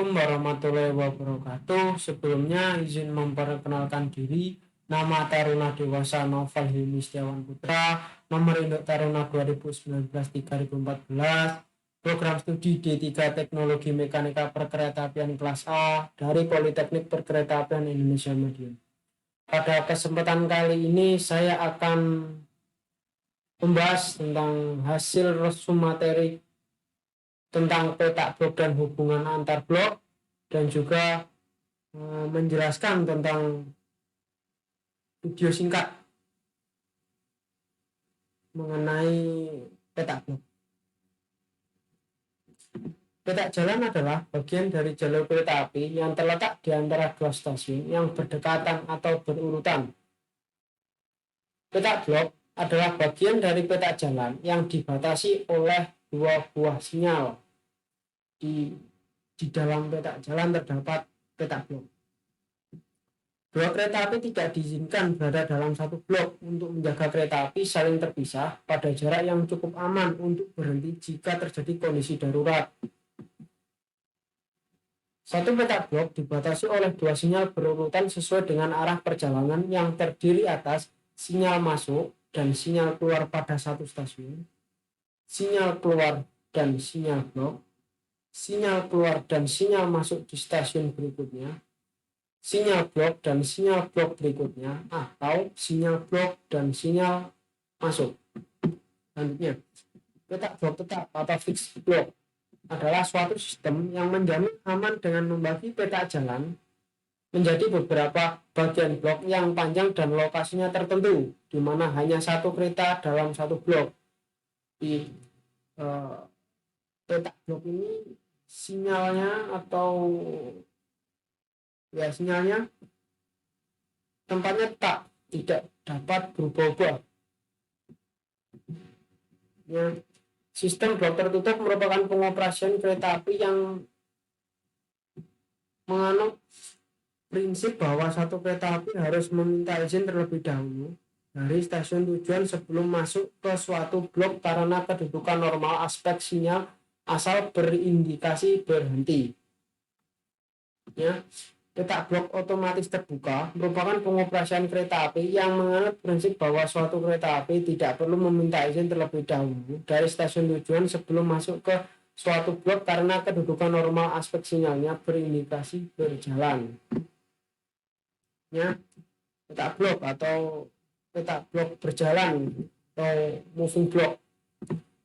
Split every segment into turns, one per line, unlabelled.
Assalamualaikum warahmatullahi wabarakatuh. Sebelumnya izin memperkenalkan diri. Nama Taruna Dewasa Novel Hilmi Setiawan Putra, nomor induk Taruna 2019-3014, program studi D3 Teknologi Mekanika Perkeretaapian kelas A dari Politeknik Perkeretaapian Indonesia Madiun. Pada kesempatan kali ini saya akan membahas tentang hasil resum materi tentang petak blok dan hubungan antar blok, dan juga menjelaskan tentang video singkat mengenai petak blok. Petak jalan adalah bagian dari jalur kereta api yang terletak di antara dua stasiun yang berdekatan atau berurutan. Petak blok adalah bagian dari petak jalan yang dibatasi oleh dua buah sinyal. Di dalam petak jalan terdapat petak blok. Dua kereta api tidak diizinkan berada dalam satu blok untuk menjaga kereta api saling terpisah pada jarak yang cukup aman untuk berhenti jika terjadi kondisi darurat. Satu petak blok dibatasi oleh dua sinyal berurutan sesuai dengan arah perjalanan yang terdiri atas sinyal masuk dan sinyal keluar pada satu stasiun, sinyal keluar dan sinyal blok, sinyal keluar dan sinyal masuk di stasiun berikutnya, sinyal blok dan sinyal blok berikutnya, atau sinyal blok dan sinyal masuk. Selanjutnya, petak blok tetap atau fixed block adalah suatu sistem yang menjamin aman dengan membagi petak jalan menjadi beberapa bagian blok yang panjang dan lokasinya tertentu, di mana hanya satu kereta dalam satu blok. Di petak blok ini sinyalnya tempatnya tidak dapat berubah-ubah. Ya, sistem blok tertutup merupakan pengoperasian kereta api yang menganut prinsip bahwa satu kereta api harus meminta izin terlebih dahulu dari stasiun tujuan sebelum masuk ke suatu blok karena kedudukan normal aspek sinyal asal berindikasi berhenti. Ya, petak blok otomatis terbuka merupakan pengoperasian kereta api yang menganut prinsip bahwa suatu kereta api tidak perlu meminta izin terlebih dahulu dari stasiun tujuan sebelum masuk ke suatu blok karena kedudukan normal aspek sinyalnya berindikasi berjalan. Ya, petak blok atau petak blok berjalan atau moving block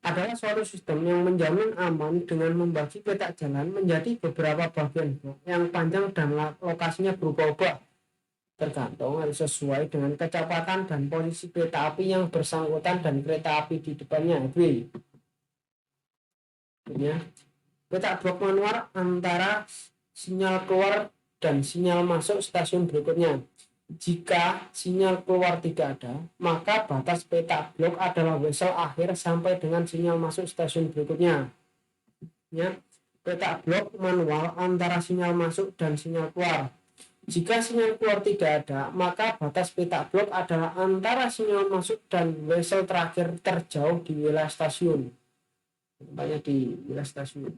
adalah suatu sistem yang menjamin aman dengan membagi petak jalan menjadi beberapa bagian blok yang panjang dan lokasinya berubah-ubah tergantung harus sesuai dengan kecepatan dan posisi kereta api yang bersangkutan dan kereta api di depannya. Ya, petak blok manual antara sinyal keluar dan sinyal masuk stasiun berikutnya. Jika sinyal keluar tidak ada, maka batas petak blok adalah wesel akhir sampai dengan sinyal masuk stasiun berikutnya. Ya, petak blok manual antara sinyal masuk dan sinyal keluar. Jika sinyal keluar tidak ada, maka batas petak blok adalah antara sinyal masuk dan wesel terakhir terjauh di wilayah stasiun. Tempatnya di wilayah stasiun.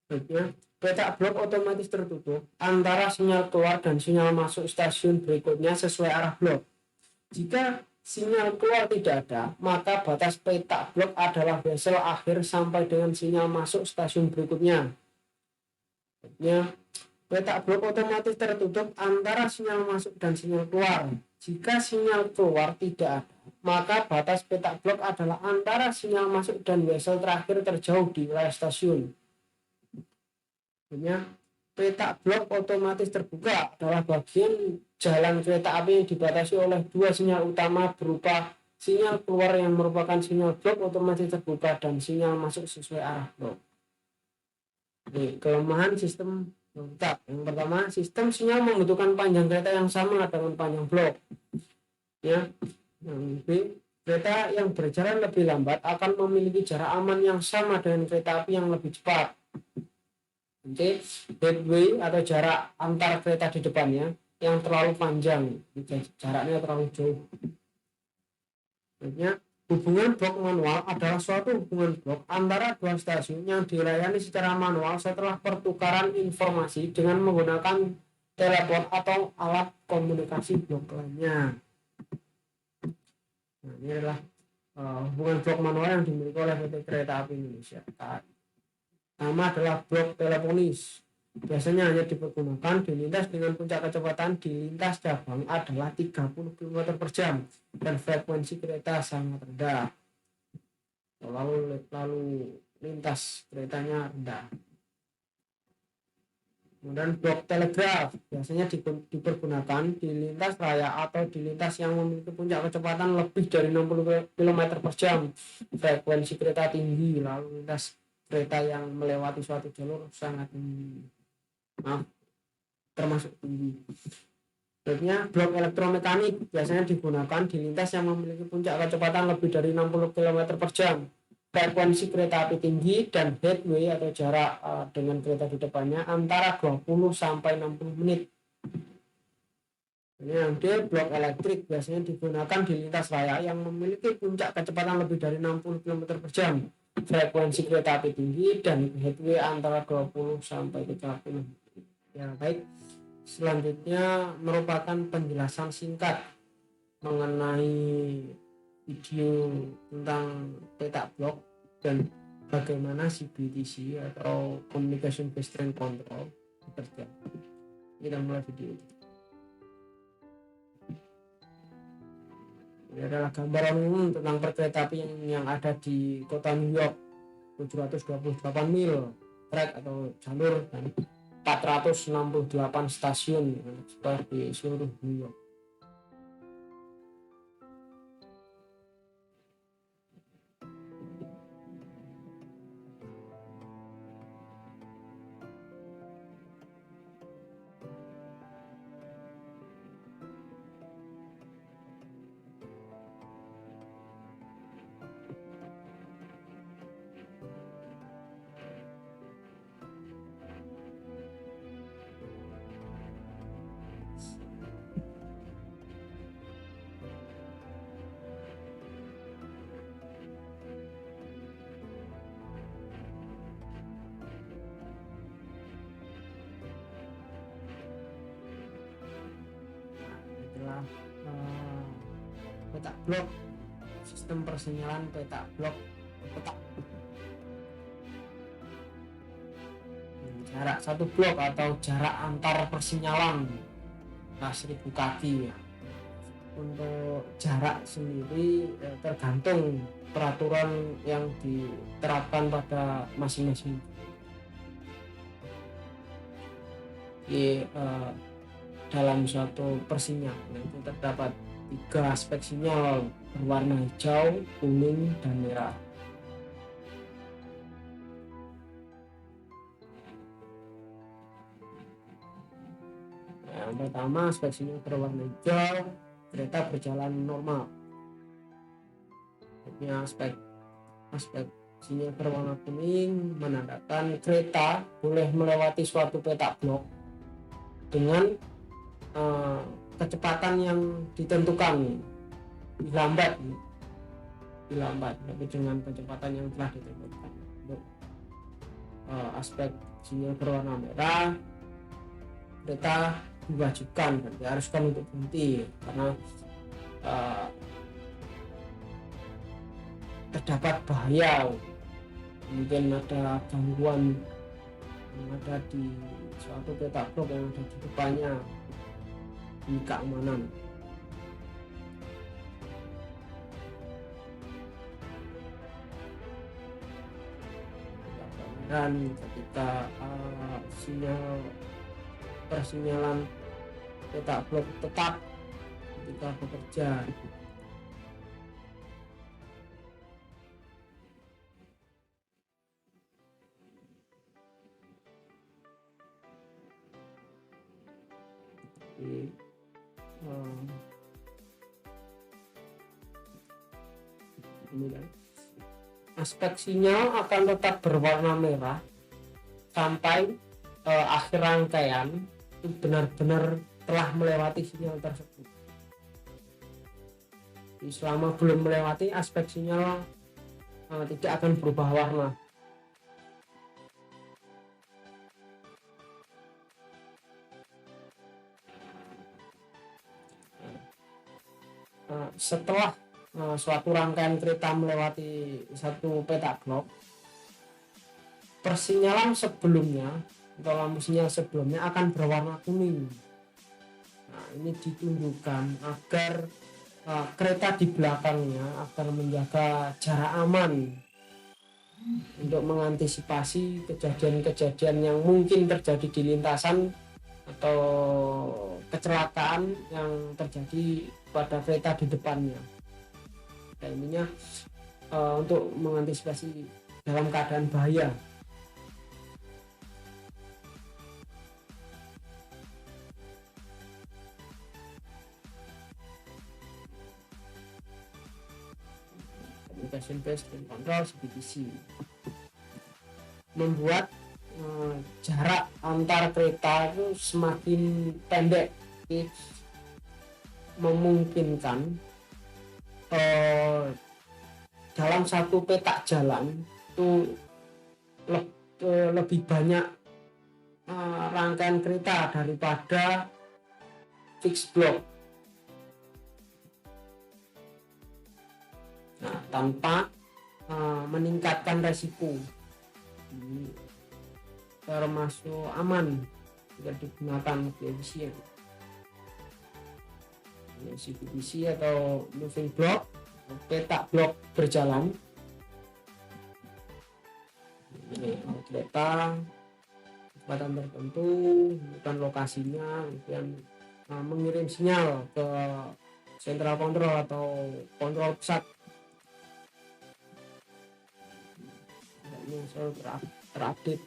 Ya, petak blok otomatis tertutup antara sinyal keluar dan sinyal masuk stasiun berikutnya sesuai arah blok. Jika sinyal keluar tidak ada, maka batas petak blok adalah wesel akhir sampai dengan sinyal masuk stasiun berikutnya. Ya, petak blok otomatis tertutup antara sinyal masuk dan sinyal keluar. Jika sinyal keluar tidak ada, maka batas petak blok adalah antara sinyal masuk dan wesel terakhir terjauh di wilayah stasiun. Petak blok otomatis terbuka adalah bagian jalan kereta api yang dibatasi oleh dua sinyal utama berupa sinyal keluar yang merupakan sinyal blok otomatis terbuka dan sinyal masuk sesuai arah blok. Kelemahan sistem tetap. Yang pertama, sistem sinyal membutuhkan panjang kereta yang sama dengan panjang blok. Ya. Yang B, kereta yang berjalan lebih lambat akan memiliki jarak aman yang sama dengan kereta api yang lebih cepat. Nanti headway atau jarak antar kereta di depannya yang terlalu panjang, jaraknya terlalu jauh. Selanjutnya, Hubungan blok manual adalah suatu hubungan blok antara dua stasiun yang dilayani secara manual setelah pertukaran informasi dengan menggunakan telepon atau alat komunikasi blok lainnya. Nah, ini adalah hubungan blok manual yang dimiliki oleh PT Kereta Api Indonesia. Pertama adalah blok teleponis. Biasanya hanya dipergunakan di lintas dengan puncak kecepatan di lintas cabang adalah 30 km per jam dan frekuensi kereta sangat rendah. Lalu lintas keretanya rendah. Kemudian blok telegraf biasanya dipergunakan di lintas raya atau di lintas yang memiliki puncak kecepatan lebih dari 60 km per jam, frekuensi kereta tinggi, lalu lintas kereta yang melewati suatu jalur sangat tinggi. Termasuk tinggi. Berikutnya blok elektromekanik biasanya digunakan di lintas yang memiliki puncak kecepatan lebih dari 60 km per jam, frekuensi kereta api tinggi, dan headway atau jarak dengan kereta di depannya antara 20 sampai 60 menit. Yang D, blok elektrik biasanya digunakan di lintas raya yang memiliki puncak kecepatan lebih dari 60 km per jam, frekuensi kereta api tinggi, dan headway antara 20 sampai 30 menit. Ya, baik. Selanjutnya merupakan penjelasan singkat mengenai video tentang petak blok dan bagaimana CBTC atau Communication Based Train Control bekerja. Kita mulai video. Ini adalah gambaran umum tentang perkereta api yang ada di kota New York, 728 mil trek atau jalur dan 468 stasiun di seluruh New York. Petak blok, sistem persinyalan petak blok petak. Jarak satu blok atau jarak antar persinyalan 1000 kaki ya. Untuk jarak sendiri tergantung peraturan yang diterapkan pada masing-masing. Dalam suatu persinyalan itu terdapat 3 aspek sinyal berwarna hijau, kuning, dan merah. Yang pertama, aspek sinyal berwarna hijau, kereta berjalan normal. Aspek sinyal berwarna kuning menandakan kereta boleh melewati suatu petak blok dengan kecepatan yang ditentukan, lambat tapi dengan kecepatan yang telah ditentukan. Untuk aspek sinyal berwarna merah, kereta diwajibkan dan diharuskan untuk berhenti karena terdapat bahaya, mungkin ada gangguan yang ada di suatu petak blok yang ada di depannya di keamanan. Dan ketika sinyal persinyalan petak blok tetap ketika bekerja, aspek sinyal akan tetap berwarna merah sampai akhir rangkaian itu benar-benar telah melewati sinyal tersebut. Selama belum melewati aspek sinyal tidak akan berubah warna. Setelah suatu rangkaian kereta melewati satu petak blok, persinyalan sebelumnya atau lampu sinyal sebelumnya akan berwarna kuning. Nah, ini ditunjukkan agar kereta di belakangnya agar menjaga jarak aman untuk mengantisipasi kejadian-kejadian yang mungkin terjadi di lintasan atau kecelakaan yang terjadi pada kereta di depannya. Dan intinya untuk mengantisipasi dalam keadaan bahaya. Communication based control CBTC membuat jarak antar kereta itu semakin pendek, jadi memungkinkan dalam satu petak jalan itu lebih banyak rangkaian kereta daripada fixed block. Nah, tanpa meningkatkan resiko, termasuk aman jika digunakan lebih efisien. CBTC atau moving block, petak blok berjalan. Kereta kecepatan tertentu dan lokasinya, kemudian mengirim sinyal ke central control atau kontrol pusat. Ini selalu terupdate.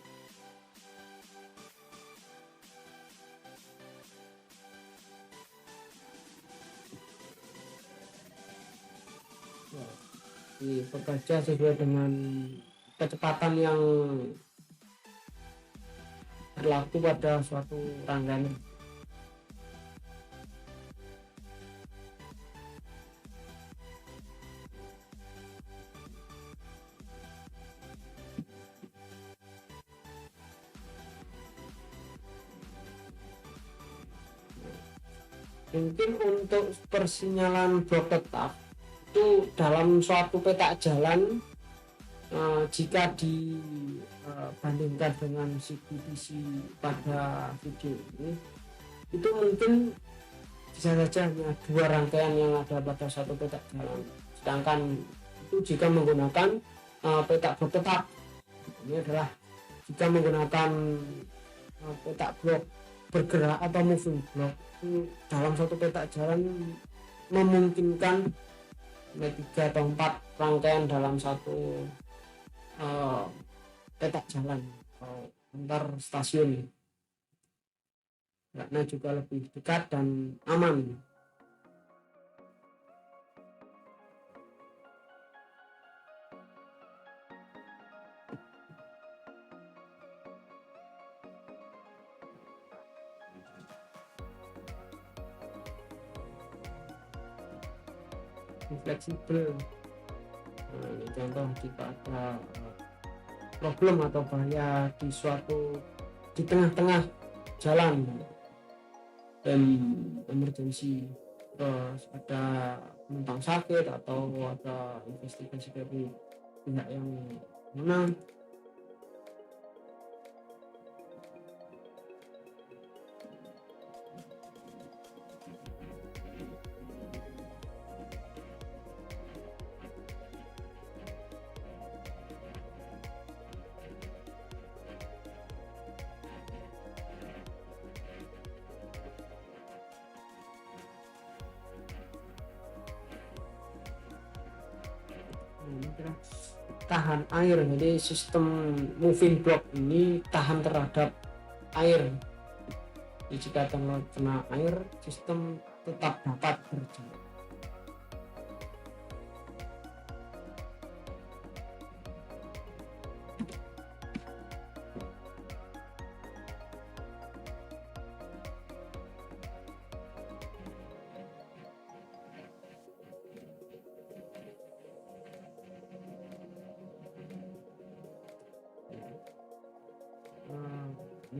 Bekerja sesuai dengan kecepatan yang berlaku pada suatu rangkaian. Mungkin untuk persinyalan blok tetap itu dalam suatu petak jalan, jika dibandingkan dengan CBTC pada video ini, itu mungkin bisa saja hanya 2 rangkaian yang ada pada satu petak jalan, sedangkan itu jika menggunakan petak blok tetap. Ini adalah jika menggunakan petak blok bergerak atau moving block, dalam satu petak jalan memungkinkan 3 atau 4 rangkaian dalam satu petak jalan antar stasiun, karena juga lebih dekat dan aman. Fleksibel. Ini contoh jika ada problem atau bahaya di tengah-tengah jalan dan emergency, terus ada penumpang sakit atau ada investigasi dari pihak yang mana, tahan air. Jadi sistem moving block ini tahan terhadap air. Jadi jika kena air, sistem tetap dapat berjalan.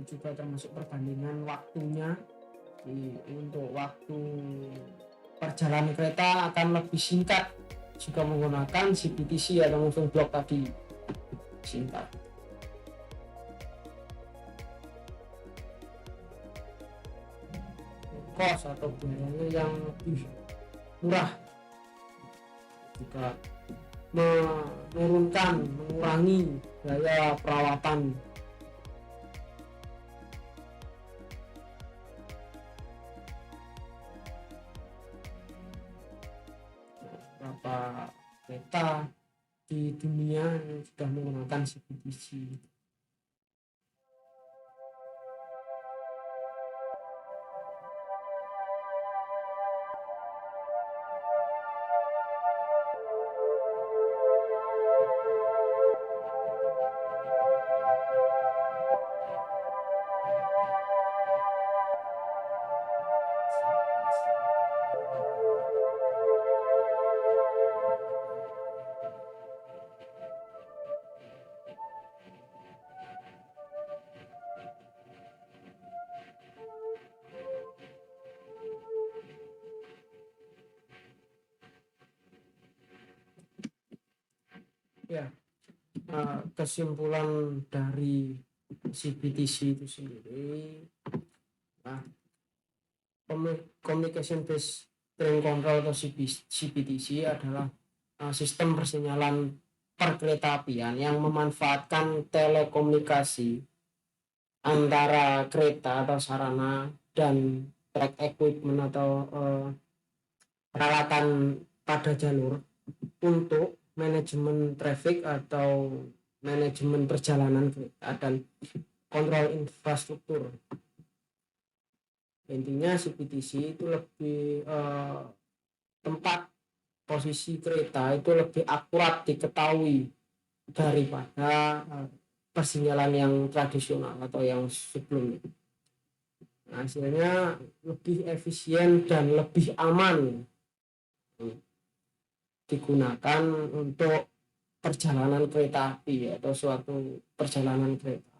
itu juga termasuk perbandingan waktunya. Untuk waktu perjalanan kereta akan lebih singkat jika menggunakan CPTC atau moving block tadi, singkat. Cost atau biayanya yang lebih murah juga mengurangi biaya perawatan. Beberapa kereta di dunia yang sudah menggunakan CPTC. Ya, kesimpulan dari CPTC itu sendiri, communication based train control atau CPTC adalah sistem persinyalan perkeretaapian yang memanfaatkan telekomunikasi antara kereta atau sarana dan track equipment atau peralatan pada jalur untuk manajemen traffic atau manajemen perjalanan kereta dan kontrol infrastruktur. Intinya CPTC itu lebih tempat posisi kereta itu lebih akurat diketahui daripada persinyalan yang tradisional atau yang sebelumnya. Hasilnya lebih efisien dan lebih aman digunakan untuk perjalanan kereta api atau suatu perjalanan kereta.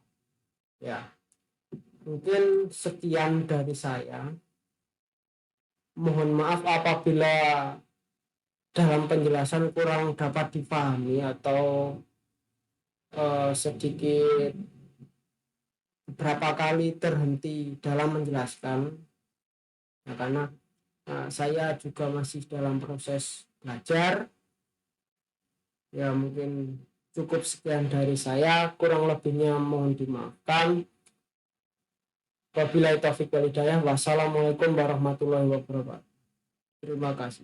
Ya, mungkin sekian dari saya. Mohon maaf apabila dalam penjelasan kurang dapat dipahami atau sedikit beberapa kali terhenti dalam menjelaskan, ya, karena saya juga masih dalam proses belajar. Ya, mungkin cukup sekian dari saya, kurang lebihnya mohon dimaafkan. Wabillahi taufiq wal hidayah. Wassalamualaikum warahmatullahi wabarakatuh. Terima kasih.